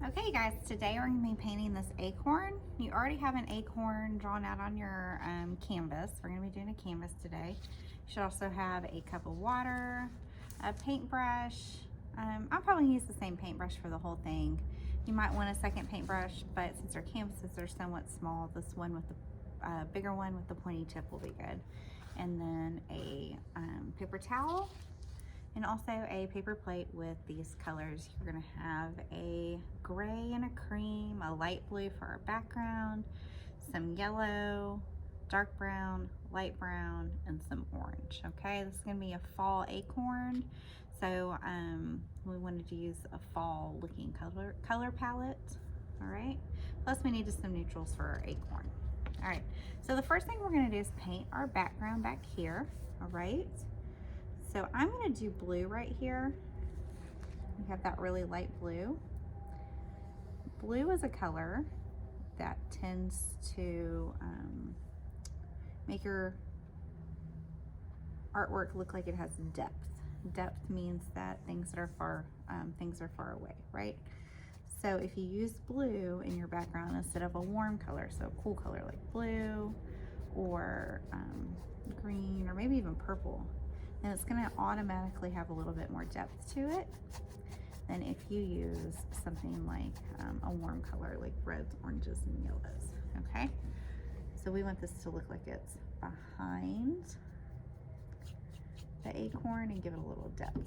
Okay guys, today we're going to be painting this acorn. You already have an acorn drawn out on your canvas. We're going to be doing a canvas today. You should also have a cup of water, a paintbrush. I'll probably use the same paintbrush for the whole thing. You might want a second paintbrush, but since our canvases are somewhat small, this one with the bigger one with the pointy tip will be good. And then a paper towel. And also a paper plate with these colors. You're gonna have a gray and a cream, a light blue for our background, some yellow, dark brown, light brown, and some orange, okay? This is gonna be a fall acorn. So we wanted to use a fall looking color palette, all right? Plus we needed some neutrals for our acorn. All right, so the first thing we're gonna do is paint our background back here, all right? So I'm gonna do blue right here. We have that really light blue. Blue is a color that tends to make your artwork look like it has depth. Depth means that things that are far away, right? So if you use blue in your background instead of a warm color, so a cool color like blue or green or maybe even purple, and it's gonna automatically have a little bit more depth to it than if you use something like a warm color like reds, oranges, and yellows, okay? So we want this to look like it's behind the acorn and give it a little depth.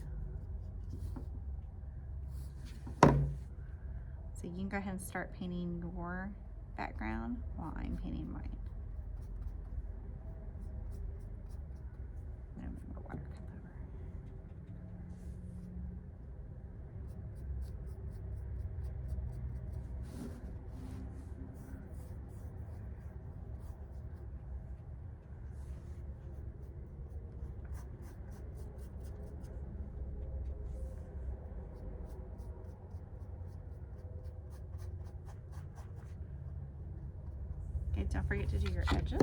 So you can go ahead and start painting your background while I'm painting mine. Okay, don't forget to do your edges.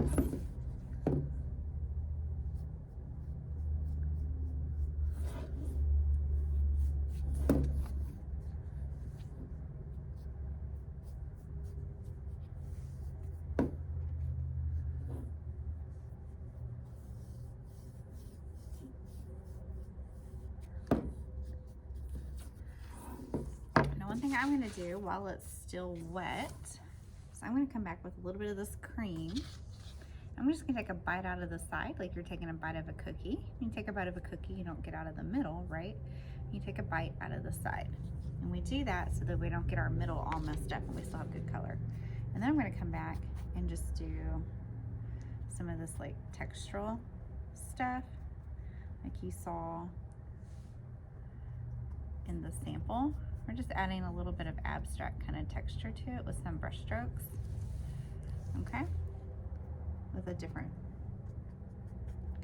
Now, one thing I'm going to do while it's still wet, so I'm going to come back with a little bit of this cream. I'm just going to take a bite out of the side like you're taking a bite of a cookie. You take a bite of a cookie, you don't get out of the middle, right? You take a bite out of the side. And we do that so that we don't get our middle all messed up and we still have good color. And then I'm going to come back and just do some of this like textural stuff like you saw in the sample. We're just adding a little bit of abstract kind of texture to it with some brush strokes, okay? With a different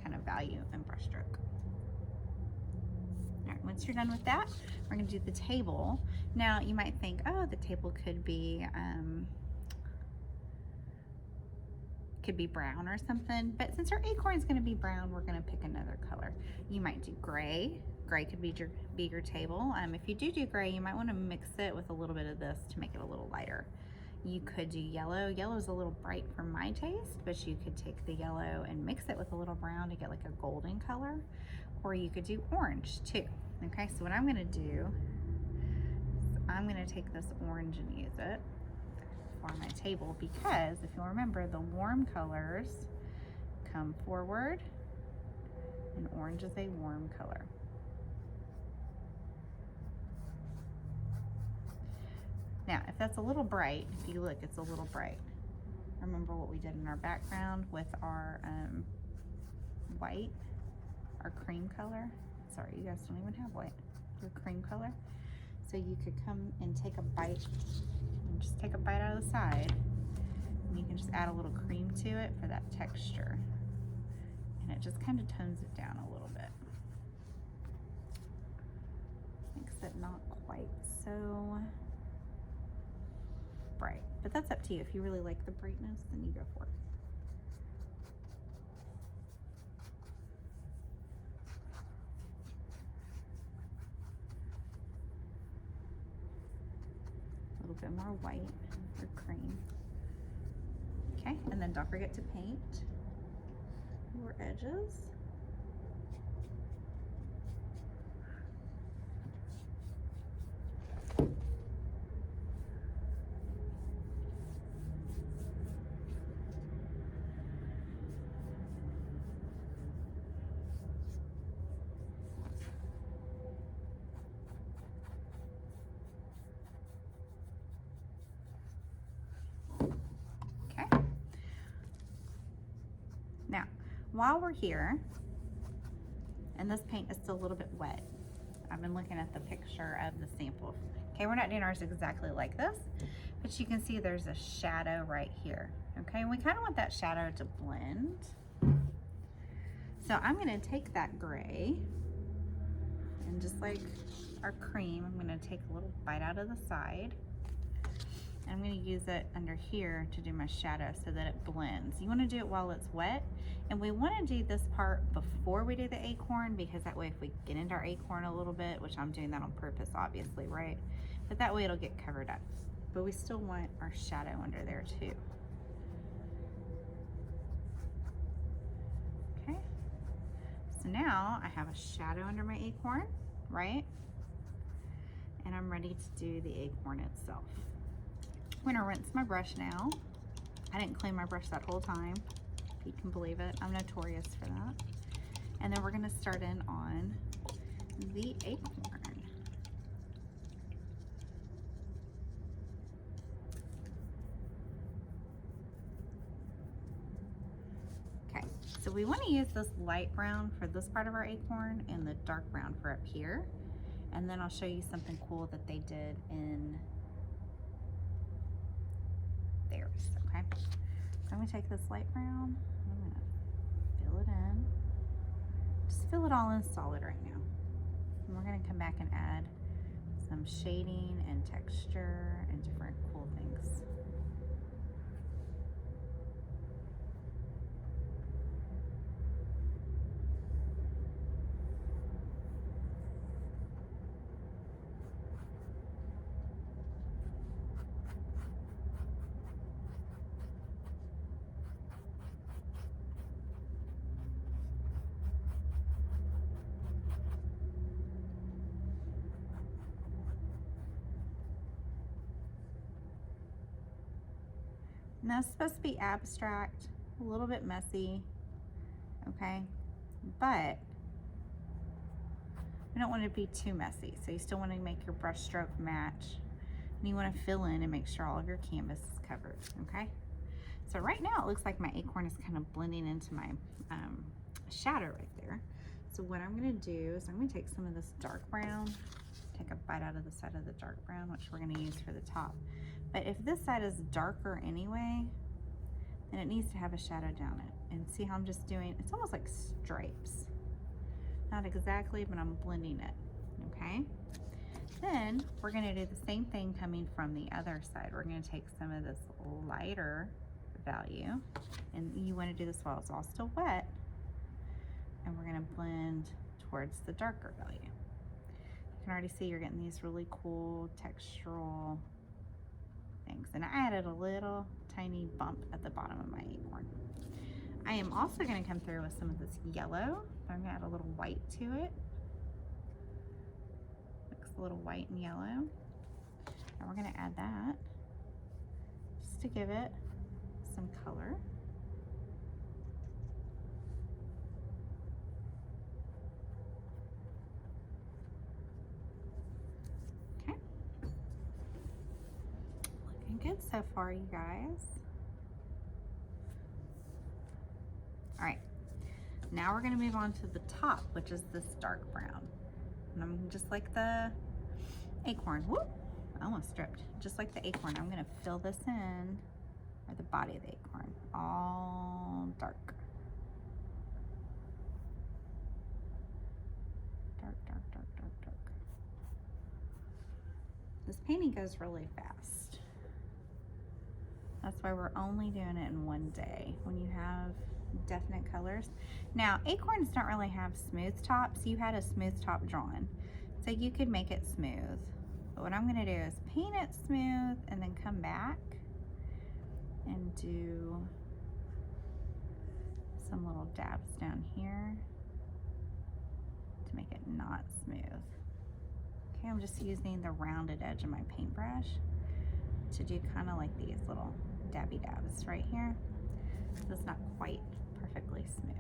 kind of value and brush stroke. All right, once you're done with that, we're gonna do the table. Now you might think, oh, the table could be brown or something, but since our acorn is gonna be brown, we're gonna pick another color. You might do gray. Gray could be your table. If you do gray, you might wanna mix it with a little bit of this to make it a little lighter. You could do yellow. Yellow is a little bright for my taste, but you could take the yellow and mix it with a little brown to get like a golden color, or you could do orange too. Okay, so what I'm gonna do is I'm gonna take this orange and use it for my table because if you'll remember, the warm colors come forward and orange is a warm color. Now, if that's a little bright, if you look, it's a little bright. Remember what we did in our background with our white, our cream color. Sorry, you guys don't even have white, your cream color. So you could come and take a bite, and just take a bite out of the side, and you can just add a little cream to it for that texture. And it just kind of tones it down a little bit. Makes it not quite so bright, but that's up to you. If you really like the brightness, then you go for it. bit more white or cream. Okay, and then don't forget to paint your edges. Now, while we're here, and this paint is still a little bit wet, I've been looking at the picture of the sample. Okay, we're not doing ours exactly like this, but you can see there's a shadow right here. Okay, and we kind of want that shadow to blend. So I'm going to take that gray, and just like our cream, I'm going to take a little bite out of the side. I'm going to use it under here to do my shadow so that it blends. You want to do it while it's wet, and we want to do this part before we do the acorn, because that way if we get into our acorn a little bit, which I'm doing that on purpose obviously, right? But that way it'll get covered up. But we still want our shadow under there too. Okay, so now I have a shadow under my acorn, right? And I'm ready to do the acorn itself. I'm gonna rinse my brush now. I didn't clean my brush that whole time, if you can believe it. I'm notorious for that. And then we're gonna start in on the acorn. Okay, so we wanna use this light brown for this part of our acorn and the dark brown for up here. And then I'll show you something cool that they did in theirs, okay? So I'm gonna take this light brown, I'm gonna fill it in. Just fill it all in solid right now. And we're gonna come back and add some shading and texture and different cool things. Now it's supposed to be abstract, a little bit messy, okay? But we don't want it to be too messy. So you still want to make your brush stroke match. And you want to fill in and make sure all of your canvas is covered, okay? So right now it looks like my acorn is kind of blending into my shadow right there. So what I'm gonna do is I'm gonna take some of this dark brown, take a bite out of the side of the dark brown, which we're gonna use for the top. But if this side is darker anyway, then it needs to have a shadow down it. And see how I'm just doing, it's almost like stripes. Not exactly, but I'm blending it, okay? Then we're gonna do the same thing coming from the other side. We're gonna take some of this lighter value, and you wanna do this while it's all still wet, and we're gonna blend towards the darker value. You can already see you're getting these really cool textural things. And I added a little tiny bump at the bottom of my acorn. I am also going to come through with some of this yellow. I'm going to add a little white to it. Mix a little white and yellow. And we're going to add that just to give it some color. Good so far, you guys. All right, now we're gonna move on to the top, which is this dark brown. And I'm just like the acorn. Whoop, I almost stripped. Just like the acorn, I'm gonna fill this in, or the body of the acorn, all dark. Dark, dark, dark, dark, dark. This painting goes really fast. That's why we're only doing it in one day when you have definite colors. Now, acorns don't really have smooth tops. You had a smooth top drawn, so you could make it smooth. But what I'm gonna do is paint it smooth and then come back and do some little dabs down here to make it not smooth. Okay, I'm just using the rounded edge of my paintbrush to do kind of like these little dabby dabs right here. So it's not quite perfectly smooth.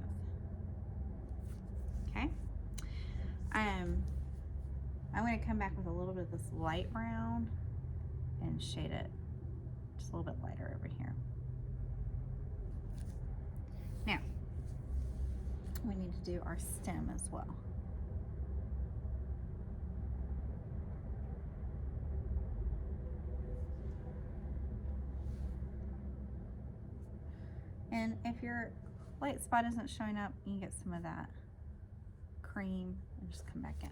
Okay. I'm going to come back with a little bit of this light brown and shade it just a little bit lighter over here. Now, we need to do our stem as well. And if your light spot isn't showing up, you can get some of that cream and just come back in.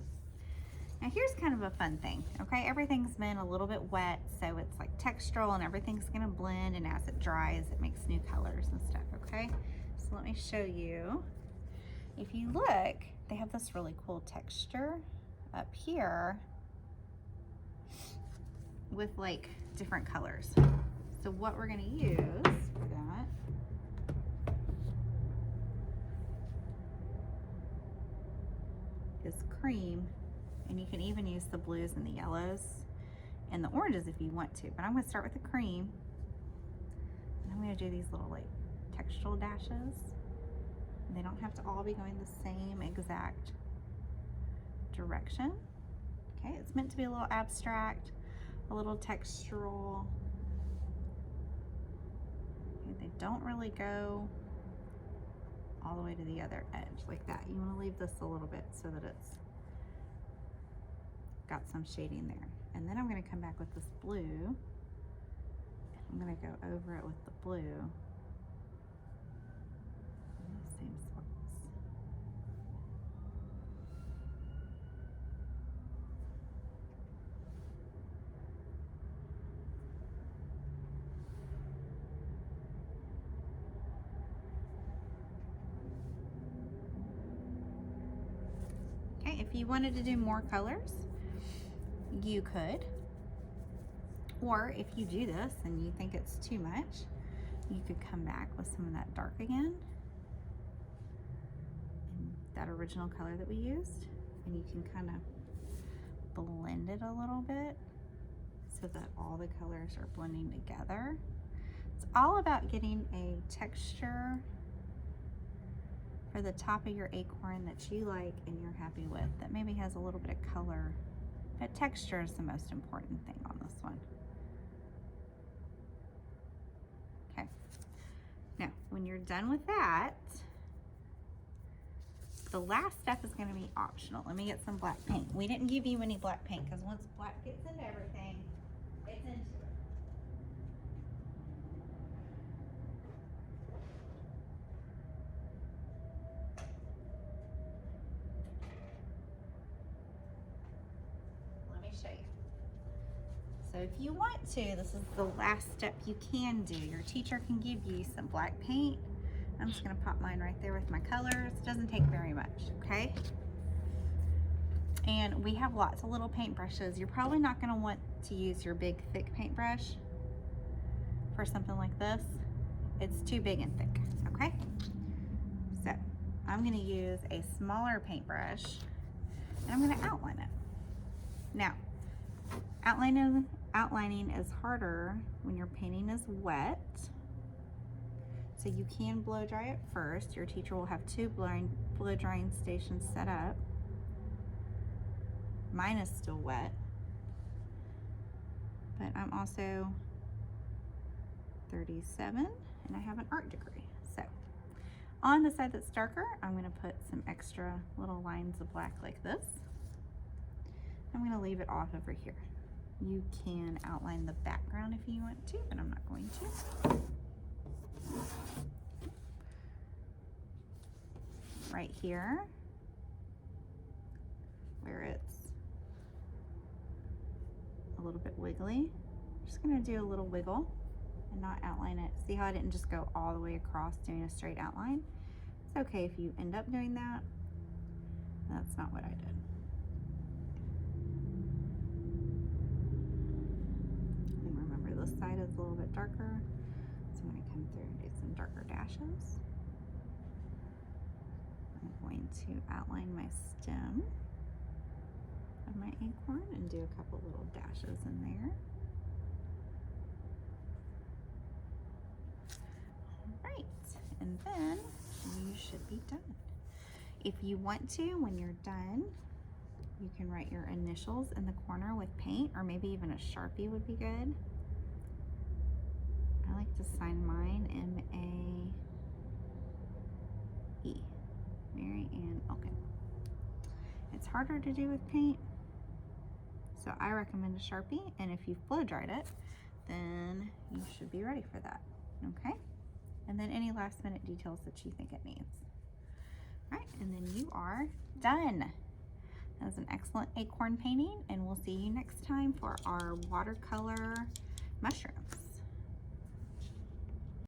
Now here's kind of a fun thing, okay? Everything's been a little bit wet, so it's like textural and everything's gonna blend, and as it dries, it makes new colors and stuff, okay? So let me show you. If you look, they have this really cool texture up here with like different colors. So what we're gonna use for that is cream, and you can even use the blues and the yellows and the oranges if you want to, but I'm going to start with the cream, and I'm going to do these little like textural dashes, and they don't have to all be going the same exact direction. Okay, it's meant to be a little abstract, a little textural. Okay, they don't really go all the way to the other edge like that. You want to leave this a little bit so that it's got some shading there. And then I'm going to come back with this blue. I'm going to go over it with the blue in the same spots. Okay, if you wanted to do more colors, you could. Or if you do this and you think it's too much, you could come back with some of that dark again, and that original color that we used, and you can kind of blend it a little bit so that all the colors are blending together. It's all about getting a texture for the top of your acorn that you like and you're happy with, that maybe has a little bit of color. That texture is the most important thing on this one. Okay, now when you're done with that, the last step is going to be optional. Let me get some black paint. We didn't give you any black paint because once black gets into everything, it's into it. So if you want to, this is the last step you can do. Your teacher can give you some black paint. I'm just gonna pop mine right there with my colors. It doesn't take very much, okay? And we have lots of little paintbrushes. You're probably not gonna want to use your big thick paintbrush for something like this. It's too big and thick, okay? So I'm gonna use a smaller paintbrush and I'm gonna outline it. Now, outlining is harder when your painting is wet. So you can blow dry it first. Your teacher will have 2 blow drying stations set up. Mine is still wet, but I'm also 37 and I have an art degree. So on the side that's darker, I'm going to put some extra little lines of black like this. I'm going to leave it off over here. You can outline the background if you want to, but I'm not going to. Right here, where it's a little bit wiggly, I'm just going to do a little wiggle and not outline it. See how I didn't just go all the way across doing a straight outline? It's okay if you end up doing that. That's not what I did. little bit darker. So I'm going to come through and do some darker dashes. I'm going to outline my stem of my acorn and do a couple little dashes in there. All right, and then you should be done. If you want to, when you're done, you can write your initials in the corner with paint, or maybe even a Sharpie would be good. I like to sign mine M-A-E, Mary Ann Elkin. It's harder to do with paint, so I recommend a Sharpie, and if you've blow dried it, then you should be ready for that, okay? And then any last minute details that you think it needs. All right, and then you are done. That was an excellent acorn painting, and we'll see you next time for our watercolor mushroom.